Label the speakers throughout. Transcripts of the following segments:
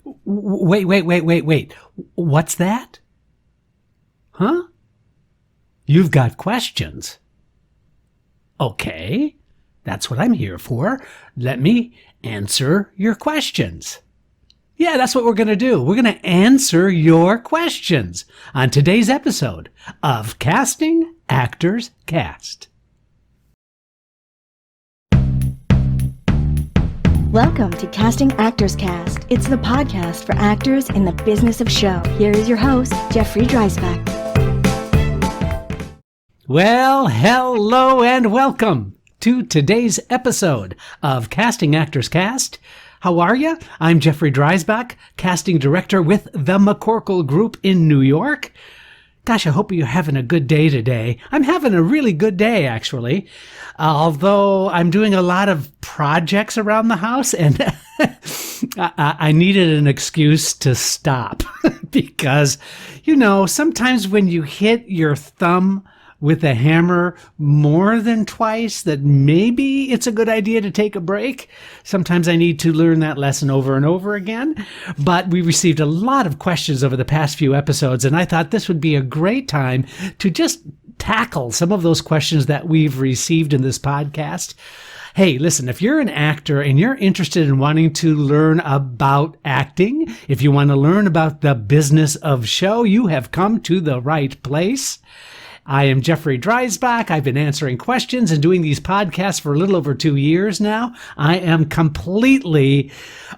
Speaker 1: Wait. What's that? Huh? You've got questions. Okay, that's what I'm here for. Let me answer your questions. Yeah, that's what we're going to do. We're going to answer your questions on today's episode of Casting Actors Cast.
Speaker 2: Welcome to Casting Actors Cast. It's the podcast for actors in the business of show. Here is your host, Jeffrey Dreisbach.
Speaker 1: Well, hello and welcome to today's episode of Casting Actors Cast. How are you? I'm Jeffrey Dreisbach, casting director with the McCorkle Group in New York. Gosh, I hope you're having a good day today. I'm having a really good day, actually. Although I'm doing a lot of projects around the house and I needed an excuse to stop because, sometimes when you hit your thumb with a hammer more than twice, that maybe it's a good idea to take a break. Sometimes I need to learn that lesson over and over again. But we received a lot of questions over the past few episodes, and I thought this would be a great time to just tackle some of those questions that we've received in this podcast. Hey, listen, if you're an actor and you're interested in wanting to learn about acting, if you want to learn about the business of show, you have come to the right place. I am Jeffrey Dreisbach. I've been answering questions and doing these podcasts for a little over 2 years now. I am completely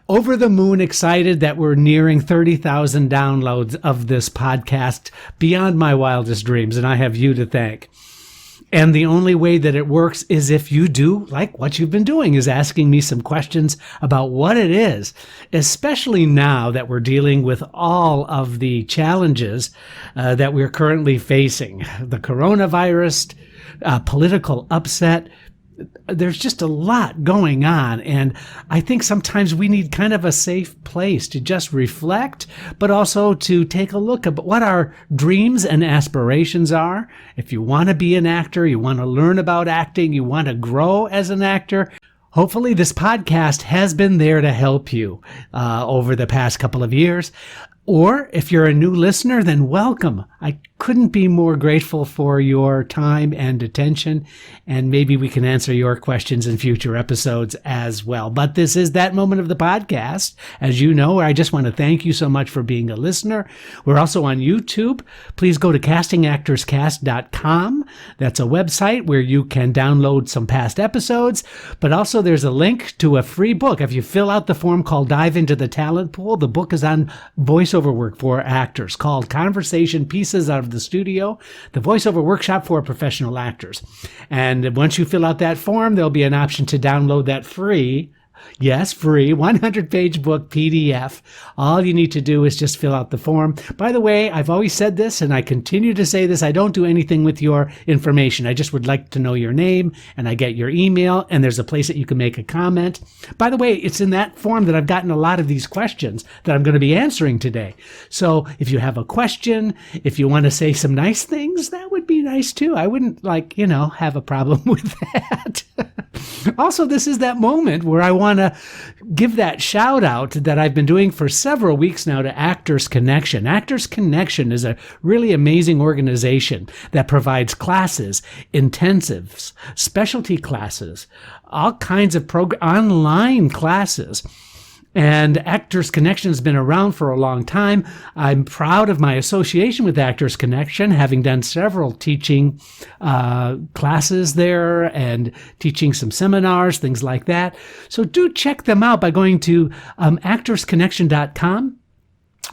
Speaker 1: over the moon excited that we're nearing 30,000 downloads of this podcast, beyond my wildest dreams, and I have you to thank. And the only way that it works is if you do like what you've been doing, is asking me some questions about what it is, especially now that we're dealing with all of the challenges that we're currently facing. The coronavirus, political upset. There's just a lot going on, and I think sometimes we need kind of a safe place to just reflect, but also to take a look at what our dreams and aspirations are. If you want to be an actor, you want to learn about acting, you want to grow as an actor, hopefully this podcast has been there to help you over the past couple of years. Or if you're a new listener, then welcome. I couldn't be more grateful for your time and attention, and maybe we can answer your questions in future episodes as well. But this is that moment of the podcast, as you know, where I just want to thank you so much for being a listener. We're also on YouTube. Please go to castingactorscast.com. That's a website where you can download some past episodes, but also there's a link to a free book. If you fill out the form called Dive into the Talent Pool, the book is on voiceover work for actors called Conversation Pieces Out of the Studio, the voiceover workshop for professional actors. And once you fill out that form, there'll be an option to download that free 100-page book PDF. All you need to do is just fill out the form. By the way, I've always said this, and I continue to say this, I don't do anything with your information. I just would like to know your name, and I get your email, and there's a place that you can make a comment. By the way, it's in that form that I've gotten a lot of these questions that I'm going to be answering today. So if you have a question, if you want to say some nice things, that would be nice too. I wouldn't have a problem with that. Also, this is that moment where I want to give that shout out that I've been doing for several weeks now to Actors Connection. Actors Connection is a really amazing organization that provides classes, intensives, specialty classes, all kinds of online classes. And Actors Connection has been around for a long time. I'm proud of my association with Actors Connection, having done several teaching classes there and teaching some seminars, things like that. So do check them out by going to actorsconnection.com.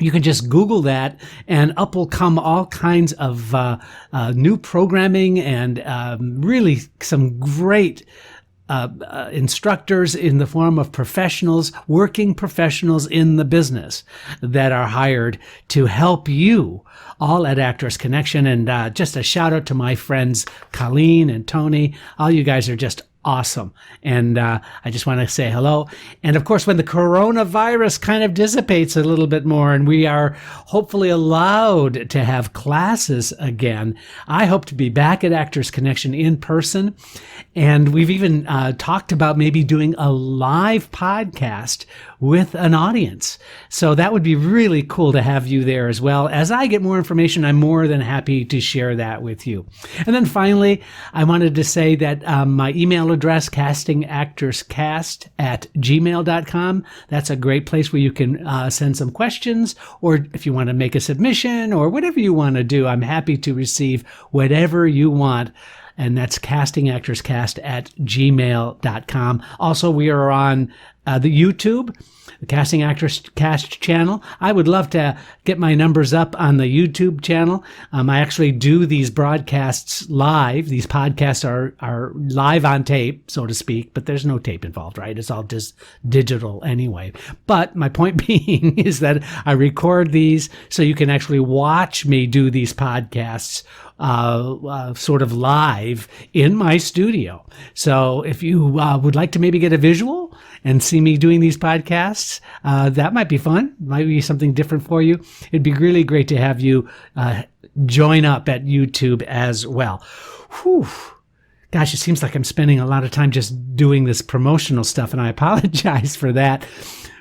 Speaker 1: You can just Google that, and up will come all kinds of new programming and really some great instructors in the form of professionals, working professionals in the business that are hired to help you all at Actors Connection. And just a shout out to my friends Colleen and Tony. All you guys are just awesome. And I just want to say hello. And of course, when the coronavirus kind of dissipates a little bit more and we are hopefully allowed to have classes again, I hope to be back at Actors Connection in person. And we've even talked about maybe doing a live podcast with an audience. So that would be really cool to have you there as well. As I get more information, I'm more than happy to share that with you. And then finally, I wanted to say that my email address, castingactorscast@gmail.com. That's a great place where you can send some questions, or if you want to make a submission or whatever you want to do, I'm happy to receive whatever you want. And that's castingactorscast@gmail.com. Also, we are on the YouTube, the Casting Actors Cast channel. I would love to get my numbers up on the YouTube channel. I actually do these broadcasts live. These podcasts are live on tape, so to speak, but there's no tape involved, right? It's all just digital anyway. But my point being is that I record these so you can actually watch me do these podcasts sort of live in my studio. So if you would like to maybe get a visual and see me doing these podcasts, that might be fun. Might be something different for you. It'd be really great to have you join up at YouTube as well. Whew. Gosh, it seems like I'm spending a lot of time just doing this promotional stuff, and I apologize for that.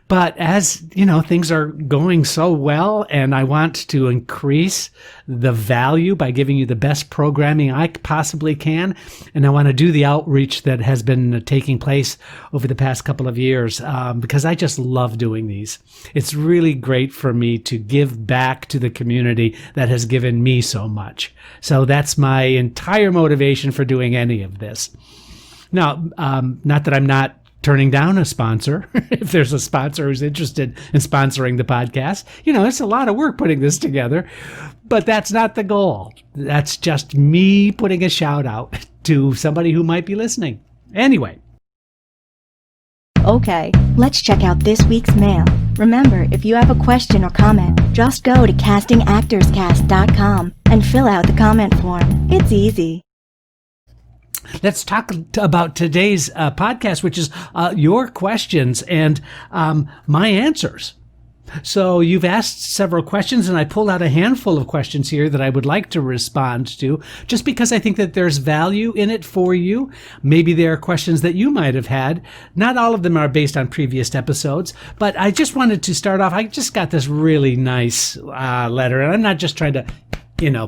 Speaker 1: But as you know, things are going so well, and I want to increase the value by giving you the best programming I possibly can. And I want to do the outreach that has been taking place over the past couple of years because I just love doing these. It's really great for me to give back to the community that has given me so much. So that's my entire motivation for doing any of this. Now, not that I'm not turning down a sponsor. If there's a sponsor who's interested in sponsoring the podcast, it's a lot of work putting this together, but that's not the goal. That's just me putting a shout out to somebody who might be listening. Anyway.
Speaker 2: Okay, let's check out this week's mail. Remember, if you have a question or comment, just go to castingactorscast.com and fill out the comment form. It's easy.
Speaker 1: Let's talk about today's podcast, which is your questions and my answers. So you've asked several questions, and I pulled out a handful of questions here that I would like to respond to, just because I think that there's value in it for you. Maybe there are questions that you might have had. Not all of them are based on previous episodes, but I just wanted to start off. I just got this really nice letter, and I'm not just trying to,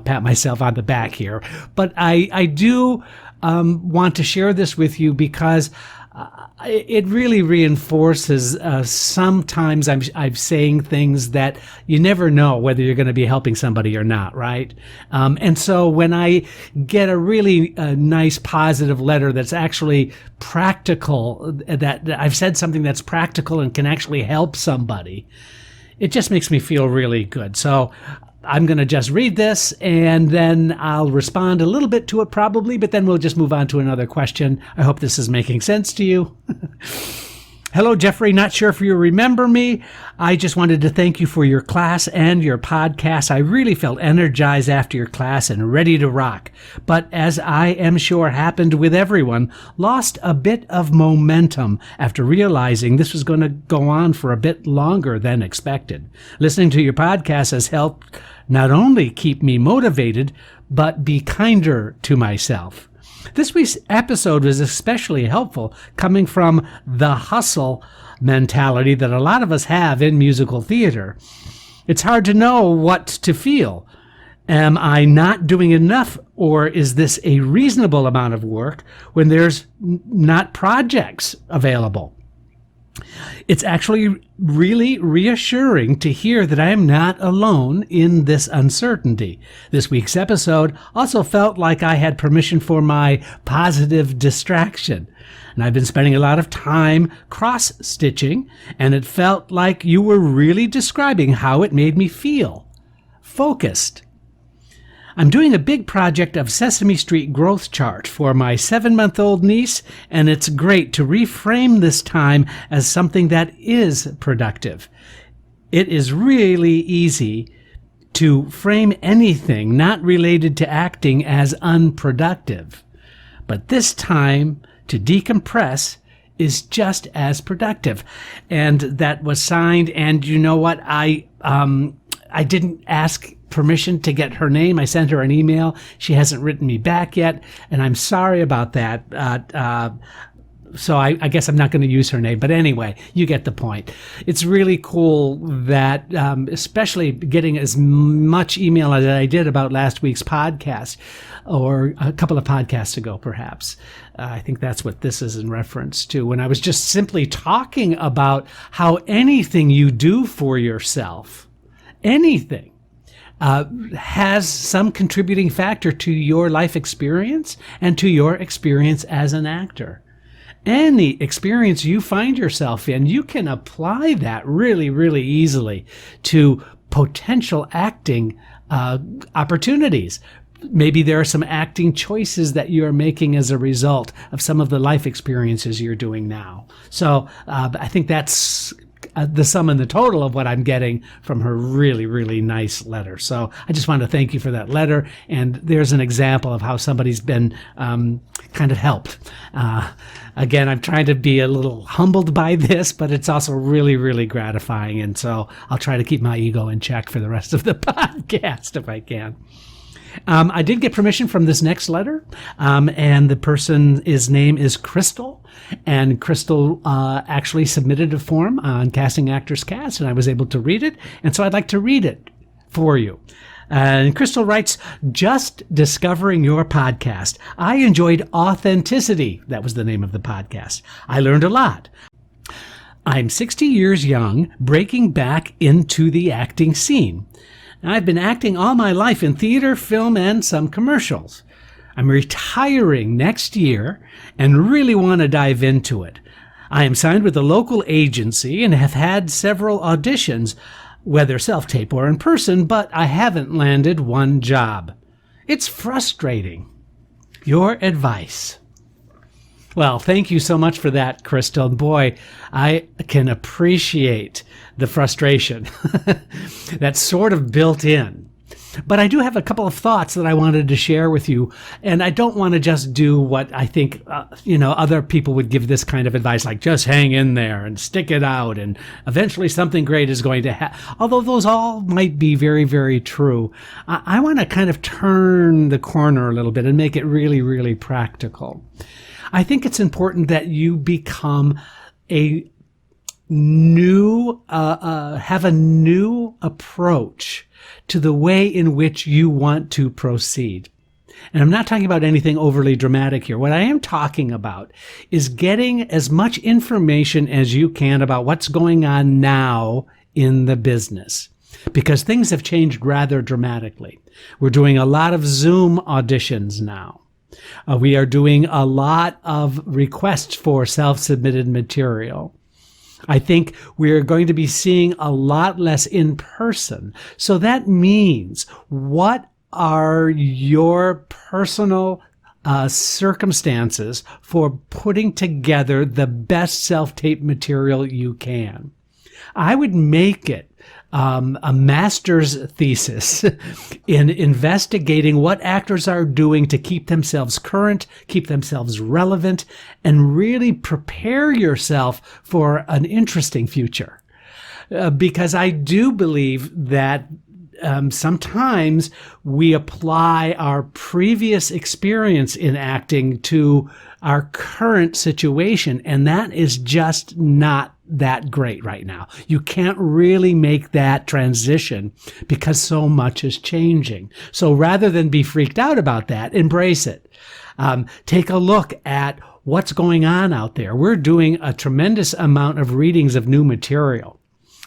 Speaker 1: pat myself on the back here, but I do want to share this with you because it really reinforces sometimes I'm saying things that you never know whether you're going to be helping somebody or not, right? And so when I get a really nice positive letter that's actually practical, that I've said something that's practical and can actually help somebody, it just makes me feel really good. So I'm going to just read this, and then I'll respond a little bit to it probably, but then we'll just move on to another question. I hope this is making sense to you. Hello, Jeffrey. Not sure if you remember me. I just wanted to thank you for your class and your podcast. I really felt energized after your class and ready to rock. But as I am sure happened with everyone, lost a bit of momentum after realizing this was going to go on for a bit longer than expected. Listening to your podcast has helped not only keep me motivated, but be kinder to myself. This week's episode was especially helpful coming from the hustle mentality that a lot of us have in musical theater. It's hard to know what to feel. Am I not doing enough, or is this a reasonable amount of work when there's not projects available? It's actually really reassuring to hear that I am not alone in this uncertainty. This week's episode also felt like I had permission for my positive distraction. And I've been spending a lot of time cross-stitching, and it felt like you were really describing how it made me feel. Focused. I'm doing a big project of Sesame Street growth chart for my 7-month-old niece, and it's great to reframe this time as something that is productive. It is really easy to frame anything not related to acting as unproductive. But this time to decompress is just as productive. And that was signed. And you know what? I didn't ask permission to get her name. I sent her an email. She hasn't written me back yet, and I'm sorry about that. So I guess I'm not going to use her name. But anyway, you get the point. It's really cool that, especially getting as much email as I did about last week's podcast, or a couple of podcasts ago, perhaps. I think that's what this is in reference to, when I was just simply talking about how anything you do for yourself, anything, has some contributing factor to your life experience and to your experience as an actor. Any experience you find yourself in, you can apply that really, really easily to potential acting opportunities. Maybe there are some acting choices that you are making as a result of some of the life experiences you're doing now. So I think that's the sum and the total of what I'm getting from her really, really nice letter. So I just want to thank you for that letter. And there's an example of how somebody's been kind of helped. Again, I'm trying to be a little humbled by this, but it's also really, really gratifying. And so I'll try to keep my ego in check for the rest of the podcast if I can. I did get permission from this next letter, and the person's name is Crystal, and Crystal actually submitted a form on Casting Actors Cast, and I was able to read it, and so I'd like to read it for you. And Crystal writes, "Just discovering your podcast. I enjoyed Authenticity." That was the name of the podcast. "I learned a lot. I'm 60 years young, breaking back into the acting scene. I've been acting all my life in theater, film, and some commercials. I'm retiring next year and really want to dive into it. I am signed with a local agency and have had several auditions, whether self-tape or in person, but I haven't landed one job. It's frustrating. Your advice." Well, thank you so much for that, Crystal. Boy, I can appreciate the frustration that's sort of built in. But I do have a couple of thoughts that I wanted to share with you, and I don't want to just do what I think, other people would give this kind of advice, like just hang in there and stick it out, and eventually something great is going to happen. Although those all might be very, very true, I want to kind of turn the corner a little bit and make it really, really practical. I think it's important that you become a new, have a new approach to the way in which you want to proceed. And I'm not talking about anything overly dramatic here. What I am talking about is getting as much information as you can about what's going on now in the business, because things have changed rather dramatically. We're doing a lot of Zoom auditions now. We are doing a lot of requests for self-submitted material. I think we're going to be seeing a lot less in person. So that means, what are your personal circumstances for putting together the best self-tape material you can? I would make it a master's thesis in investigating what actors are doing to keep themselves current, keep themselves relevant, and really prepare yourself for an interesting future. Because I do believe that sometimes we apply our previous experience in acting to our current situation, and that is just not that great right now. You can't really make that transition because so much is changing. So rather than be freaked out about that, embrace it. Take a look at what's going on out there. We're doing a tremendous amount of readings of new material.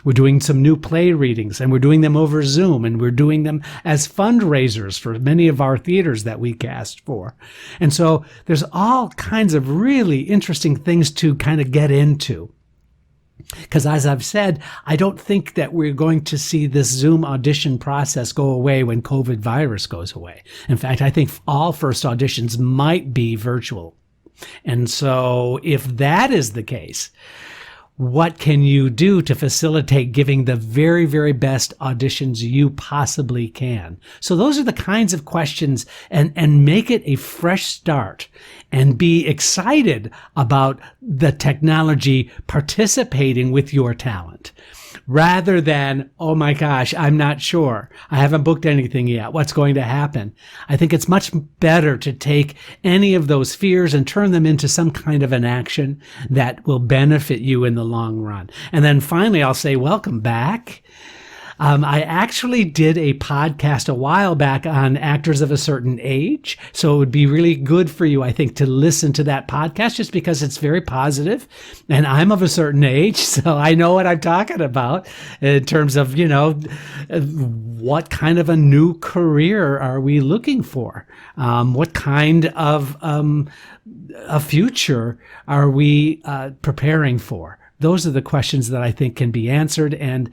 Speaker 1: We're doing some new play readings, and we're doing them over Zoom, and we're doing them as fundraisers for many of our theaters that we cast for. And so there's all kinds of really interesting things to kind of get into. Because as I've said, I don't think that we're going to see this Zoom audition process go away when COVID virus goes away. In fact, I think all first auditions might be virtual. And so if that is the case, what can you do to facilitate giving the very, very best auditions you possibly can? So those are the kinds of questions, and make it a fresh start and be excited about the technology participating with your talent. Rather than, oh my gosh, I'm not sure. I haven't booked anything yet. What's going to happen? I think it's much better to take any of those fears and turn them into some kind of an action that will benefit you in the long run. And then finally, I'll say, welcome back. I actually did a podcast a while back on actors of a certain age. So it would be really good for you, I think, to listen to that podcast just because it's very positive. And I'm of a certain age, so I know what I'm talking about in terms of, what kind of a new career are we looking for? What kind of a future are we preparing for? Those are the questions that I think can be answered. And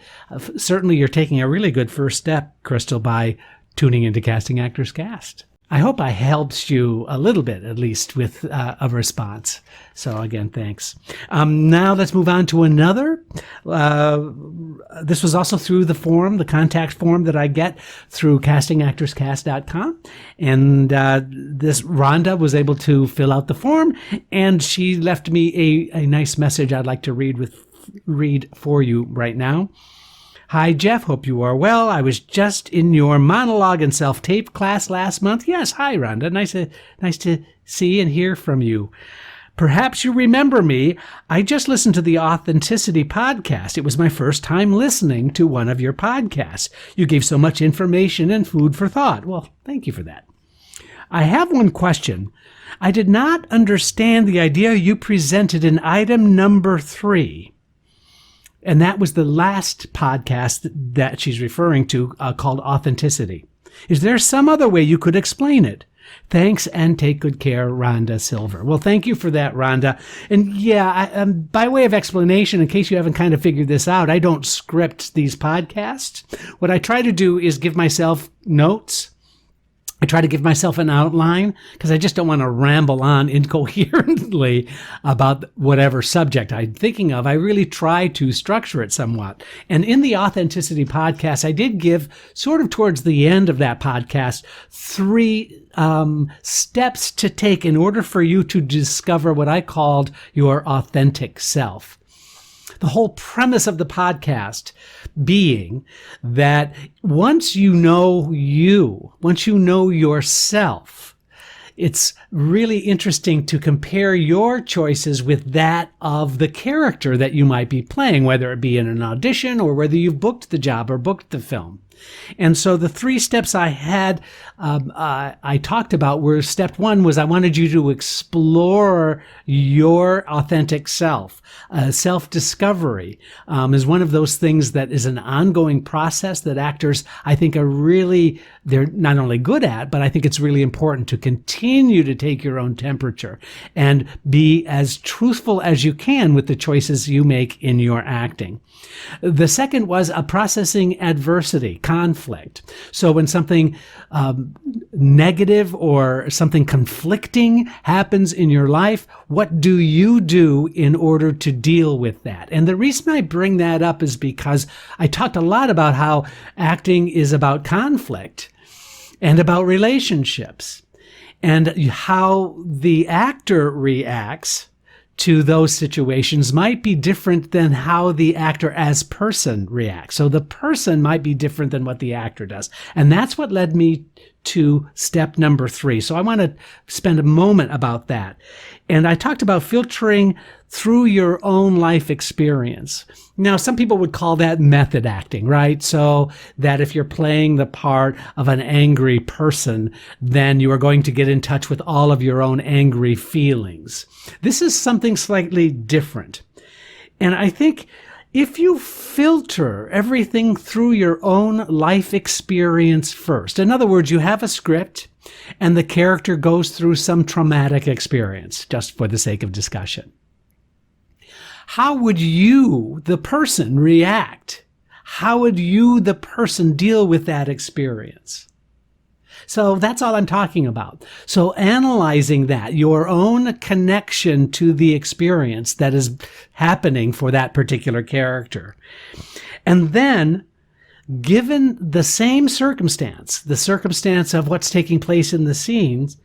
Speaker 1: certainly you're taking a really good first step, Crystal, by tuning into Casting Actors Cast. I hope I helped you a little bit, at least, with a response. So again, thanks. Now let's move on to another. This was also through the form, the contact form that I get through castingactorscast.com. And this Rhonda was able to fill out the form, and she left me a nice message I'd like to read for you right now. Hi, Jeff. Hope you are well. I was just in your monologue and self-tape class last month. Yes. Hi, Rhonda. Nice to see and hear from you. Perhaps you remember me. I just listened to the Authenticity podcast. It was my first time listening to one of your podcasts. You gave so much information and food for thought. Well, thank you for that. I have one question. I did not understand the idea you presented in item number 3. And that was the last podcast that she's referring to called Authenticity. Is there some other way you could explain it? Thanks, and take good care, Rhonda Silver. Well, thank you for that, Rhonda. And yeah, by way of explanation, in case you haven't kind of figured this out, I don't script these podcasts. What I try to do is give myself notes. I try to give myself an outline because I just don't want to ramble on incoherently about whatever subject I'm thinking of. I really try to structure it somewhat. And in the Authenticity podcast, I did give sort of towards the end of that podcast 3 steps to take in order for you to discover what I called your authentic self. The whole premise of the podcast being that once you know yourself, it's really interesting to compare your choices with that of the character that you might be playing, whether it be in an audition or whether you've booked the job or booked the film. And so the 3 steps I had, I talked about were step 1 was I wanted you to explore your authentic self. Self-discovery is one of those things that is an ongoing process that actors, I think, they're not only good at, but I think it's really important to continue to take your own temperature and be as truthful as you can with the choices you make in your acting. The second was processing adversity, conflict. So when something negative or something conflicting happens in your life, what do you do in order to deal with that? And the reason I bring that up is because I talked a lot about how acting is about conflict and about relationships and how the actor reacts to those situations might be different than how the actor as person reacts. So the person might be different than what the actor does. And that's what led me to step number 3. So I want to spend a moment about that. And I talked about filtering through your own life experience. Now, some people would call that method acting, right? So that if you're playing the part of an angry person, then you are going to get in touch with all of your own angry feelings. This is something slightly different. And I think if you filter everything through your own life experience first, in other words, you have a script and the character goes through some traumatic experience, just for the sake of discussion. How would you, the person, react? How would you, the person, deal with that experience? So that's all I'm talking about. So analyzing that, your own connection to the experience that is happening for that particular character. And then, given the same circumstance, the circumstance of what's taking place in the scenes,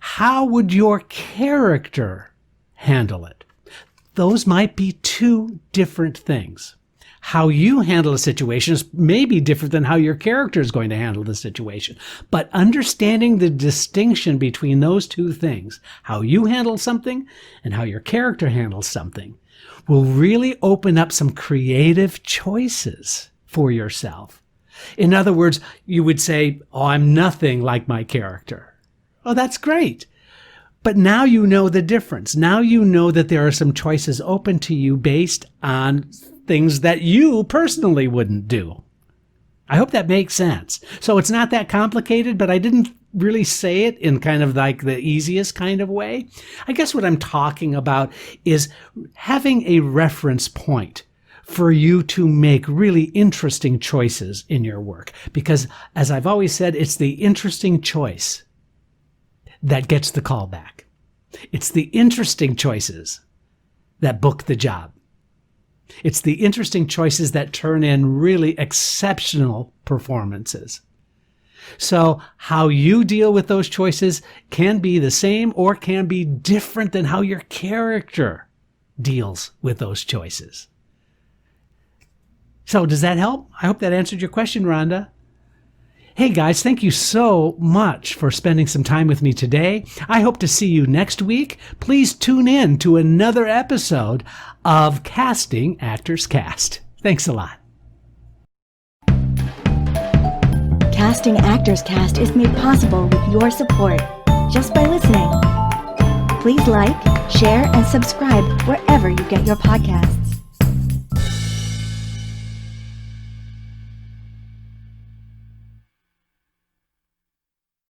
Speaker 1: how would your character handle it? Those might be two different things. How you handle a situation is maybe different than how your character is going to handle the situation. But understanding the distinction between those two things, how you handle something and how your character handles something, will really open up some creative choices for yourself. In other words, you would say, oh, I'm nothing like my character. Oh, that's great. But now you know the difference. Now you know that there are some choices open to you based on things that you personally wouldn't do. I hope that makes sense. So it's not that complicated, but I didn't really say it in kind of like the easiest kind of way. I guess what I'm talking about is having a reference point for you to make really interesting choices in your work. Because as I've always said, it's the interesting choice that gets the call back. It's the interesting choices that book the job. It's the interesting choices that turn in really exceptional performances. So how you deal with those choices can be the same or can be different than how your character deals with those choices. So does that help? I hope that answered your question, Rhonda. Hey guys, thank you so much for spending some time with me today. I hope to see you next week. Please tune in to another episode of Casting Actors Cast. Thanks a lot.
Speaker 2: Casting Actors Cast is made possible with your support just by listening. Please like, share, and subscribe wherever you get your podcasts.